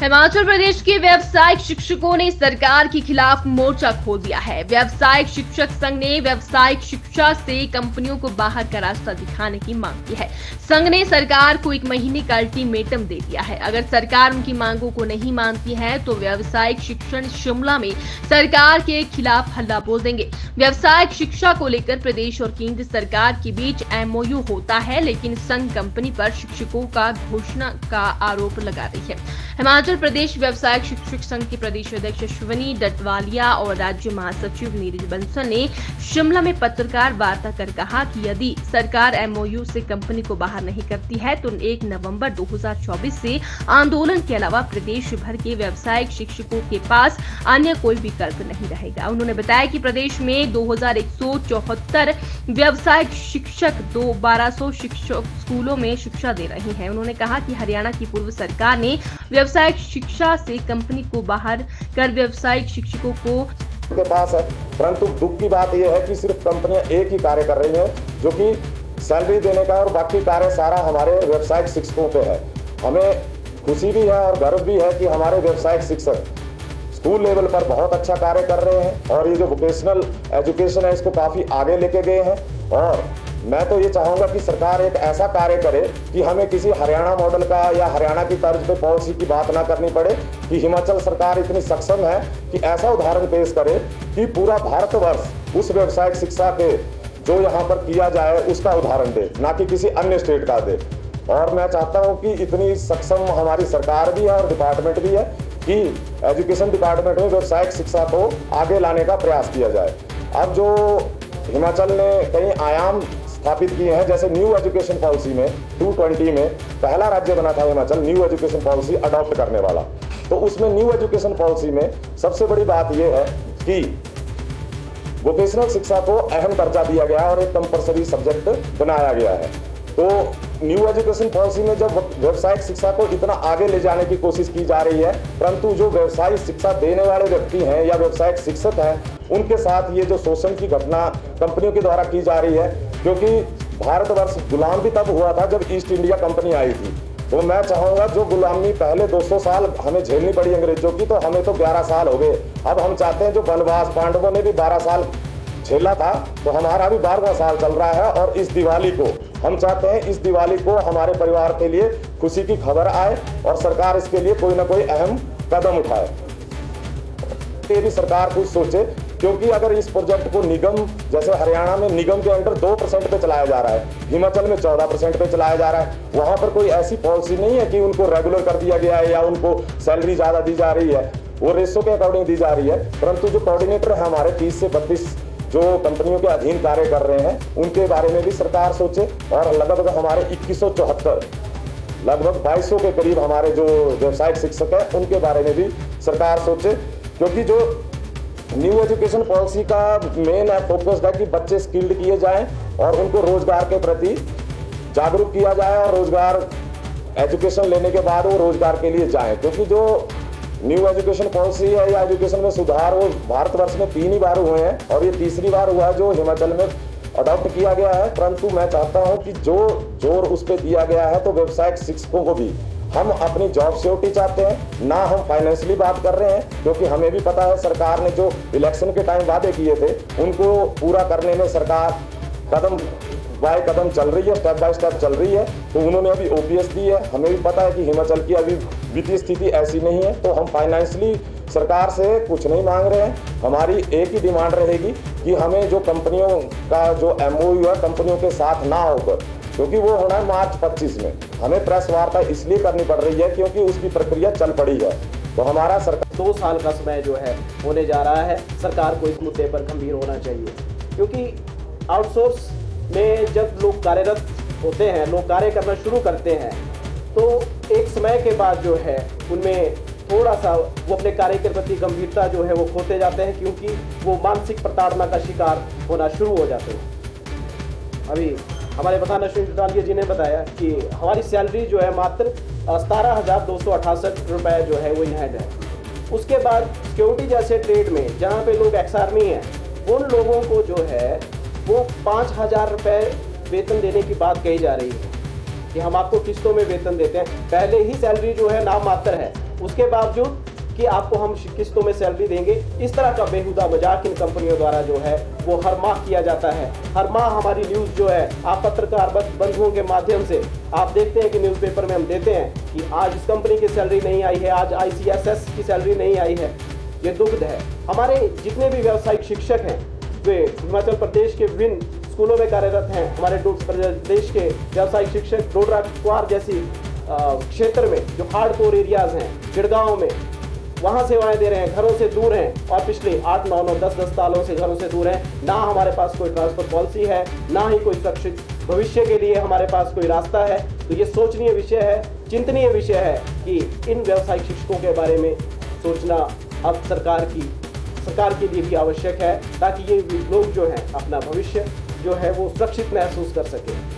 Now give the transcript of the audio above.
हिमाचल प्रदेश के व्यावसायिक शिक्षकों ने सरकार के खिलाफ मोर्चा खोल दिया है। व्यावसायिक शिक्षक संघ ने व्यावसायिक शिक्षा से कंपनियों को बाहर का रास्ता दिखाने की मांग की है। संघ ने सरकार को 1 महीने का अल्टीमेटम दे दिया है। अगर सरकार उनकी मांगों को नहीं मानती है तो व्यावसायिक शिक्षण शिमला में सरकार के खिलाफ हल्ला बोल देंगे। व्यावसायिक शिक्षा को लेकर प्रदेश और केंद्र सरकार के बीच MOU होता है, लेकिन संघ कंपनी पर शिक्षकों का घोषणा का आरोप लगा रही है। हिमाचल प्रदेश व्यावसायिक शिक्षक संघ के प्रदेश अध्यक्ष अश्विनी डटवालिया और राज्य महासचिव नीरज बंसल ने शिमला में पत्रकार वार्ता कर कहा कि यदि सरकार MOU से कंपनी को बाहर नहीं करती है तो 1 नवंबर 2024 से आंदोलन के अलावा प्रदेश भर के व्यावसायिक शिक्षकों के पास अन्य कोई विकल्प नहीं रहेगा। उन्होंने बताया कि प्रदेश में 2174 व्यावसायिक शिक्षक 1200 शिक्षक स्कूलों में शिक्षा दे रहे हैं। उन्होंने कहा कि हरियाणा की पूर्व सरकार ने व्यावसायिक शिक्षा से कंपनी को बाहर कर व्यावसायिक शिक्षकों को के पास है, परंतु दुख की बात यह है कि सिर्फ कंपनियां एक ही कार्य कर रही हैं, जो कि सैलरी देने का, और बाकी कार्य सारा हमारे व्यावसायिक शिक्षकों पे है। हमें खुशी भी है और गर्व भी है कि हमारे व्यावसायिक शिक्षक स्कूल लेवल पर बहुत अच्छा कार्य कर रहे हैं और ये जो वोकेशनल एजुकेशन है इसको काफ़ी आगे लेके गए हैं। और मैं तो ये चाहूँगा कि सरकार एक ऐसा कार्य करे कि हमें किसी हरियाणा मॉडल का या हरियाणा की तर्ज पे पॉलिसी की बात ना करनी पड़े, कि हिमाचल सरकार इतनी सक्षम है कि ऐसा उदाहरण पेश करे कि पूरा भारतवर्ष उस व्यावसायिक शिक्षा के जो यहाँ पर किया जाए उसका उदाहरण दे, ना कि किसी अन्य स्टेट का दे। और मैं चाहता हूँ कि इतनी सक्षम हमारी सरकार भी है और डिपार्टमेंट भी है कि एजुकेशन डिपार्टमेंट में व्यावसायिक शिक्षा को आगे लाने का प्रयास किया जाए। अब जो हिमाचल ने कई आयाम स्थापित किए हैं, जैसे न्यू एजुकेशन पॉलिसी में 220 में पहला राज्य बना था Himachal new education policy adopt करने वाला। तो उसमें न्यू एजुकेशन पॉलिसी में सबसे बड़ी बात यह है कि वोकेशनल शिक्षा को अहम दर्जा दिया गया और एक कंपल्सरी सब्जेक्ट बनाया गया है। तो न्यू एजुकेशन पॉलिसी में जब व्यावसायिक शिक्षा को इतना आगे ले जाने की कोशिश की जा रही है, परंतु जो व्यावसायिक शिक्षा देने वाले व्यक्ति हैं या व्यावसायिक शिक्षक हैं, उनके साथ ये जो शोषण की घटना कंपनियों के द्वारा की जा रही है, क्योंकि भारतवर्ष गुलाम भी तब हुआ था जब ईस्ट इंडिया कंपनी आई थी। तो मैं चाहूँगा जो गुलामी पहले 200 साल हमें झेलनी पड़ी अंग्रेजों की, तो हमें तो 11 साल हो गए। अब हम चाहते हैं जो वनवास पांडवों ने भी 12 साल झेला था, तो हमारा भी 12वां साल चल रहा है। और इस दिवाली को हम चाहते हैं, इस दिवाली को हमारे परिवार के लिए खुशी की खबर आए और सरकार इसके लिए कोई ना कोई अहम कदम उठाए। ये भी सरकार कुछ सोचे, क्योंकि अगर इस प्रोजेक्ट को निगम, जैसे हरियाणा में निगम के अंडर 2% पे चलाया जा रहा है, हिमाचल में 14% पे चलाया जा रहा है, वहाँ पर कोई ऐसी पॉलिसी नहीं है कि उनको रेगुलर कर दिया गया है या उनको सैलरी ज़्यादा दी जा रही है, वो रेशो के अकॉर्डिंग दी जा रही है। परंतु जो कोऑर्डिनेटर है हमारे 30 से 32 जो कंपनियों के अधीन कार्य कर रहे हैं, उनके बारे में भी सरकार सोचे। और लगभग हमारे 2174 लगभग 2200 के करीब हमारे जो व्यावसायिक शिक्षक हैं उनके बारे में भी सरकार सोचे, क्योंकि जो न्यू एजुकेशन पॉलिसी का मेन फोकस है कि बच्चे स्किल्ड किए जाएं और उनको रोजगार के प्रति जागरूक किया जाए और रोजगार एजुकेशन लेने के बाद वो रोजगार के लिए जाएं। क्योंकि जो न्यू एजुकेशन पॉलिसी है या एजुकेशन में सुधार, वो भारतवर्ष में 3 ही बार हुए हैं और ये तीसरी बार हुआ है जो हिमाचल में अडॉप्ट किया गया है। परंतु मैं चाहता हूं कि जो जोर उस पर दिया गया है, तो व्यावसायिक शिक्षकों को भी हम अपनी जॉब सिक्योरिटी चाहते हैं, ना हम फाइनेंशियली बात कर रहे हैं। क्योंकि हमें भी पता है सरकार ने जो इलेक्शन के टाइम वादे किए थे उनको पूरा करने में सरकार कदम बाय कदम चल रही है, स्टेप बाय स्टेप चल रही है। तो उन्होंने अभी OPS दी है, हमें भी पता है कि हिमाचल की अभी वित्तीय स्थिति ऐसी नहीं है, तो हम फाइनेंशियली सरकार से कुछ नहीं मांग रहे हैं। हमारी एक ही डिमांड रहेगी कि हमें जो कंपनियों का जो MOU है कंपनियों के साथ ना होकर, क्योंकि वो होना है मार्च 25 में, हमें प्रेस वार्ता इसलिए करनी पड़ रही है क्योंकि उसकी प्रक्रिया चल पड़ी है। तो हमारा सरकार 2 साल का समय जो है होने जा रहा है, सरकार को इस मुद्दे पर गंभीर होना चाहिए। क्योंकि आउटसोर्स में जब लोग कार्यरत होते हैं, लोग कार्य करना शुरू करते हैं, तो एक समय के बाद जो है उनमें थोड़ा सा वो अपने कार्य के प्रति गंभीरता जो है वो खोते जाते हैं, क्योंकि वो मानसिक प्रताड़ना का शिकार होना शुरू हो जाते हैं। अभी हमारे प्रधान अश्विनी डटवालिया जी ने बताया कि हमारी सैलरी जो है मात्र 17,268 रुपये जो है वो इन हैंड है। उसके बाद सिक्योरिटी जैसे ट्रेड में जहाँ पे लोग एक्स आर्मी हैं, उन लोगों को जो है वो 5,000 रुपये वेतन देने की बात कही जा रही है कि हम आपको किस्तों में वेतन देते हैं। पहले ही सैलरी जो है नाम मात्र है, उसके बावजूद कि आपको हम किस्तों में सैलरी देंगे, इस तरह का बेहुदा मजाक इन कंपनियों द्वारा जो है वो हर माह किया जाता है। हर माह हमारी न्यूज़ जो है, आप पत्रकार बंधुओं के माध्यम से आप देखते हैं कि न्यूज़पेपर में हम देते हैं कि आज इस कंपनी की सैलरी नहीं आई है, आज ICSS की सैलरी नहीं आई है। ये दुखद है। हमारे जितने भी व्यावसायिक शिक्षक हैं वे हिमाचल प्रदेश के विभिन्न स्कूलों में कार्यरत हैं। हमारे प्रदेश के व्यावसायिक शिक्षक डोडरा कुआर जैसी क्षेत्र में जो हार्डकोर एरियाज हैं, चिड़गांव में, वहाँ सेवाएं दे रहे हैं, घरों से दूर हैं और पिछले 8, 9, 10 सालों से घरों से दूर हैं। ना हमारे पास कोई ट्रांसफर पॉलिसी है, ना ही कोई सुरक्षित भविष्य के लिए हमारे पास कोई रास्ता है। तो ये सोचनीय विषय है, चिंतनीय विषय है कि इन व्यावसायिक शिक्षकों के बारे में सोचना अब सरकार के लिए भी आवश्यक है, ताकि ये लोग जो हैं अपना भविष्य जो है वो सुरक्षित महसूस कर सकें।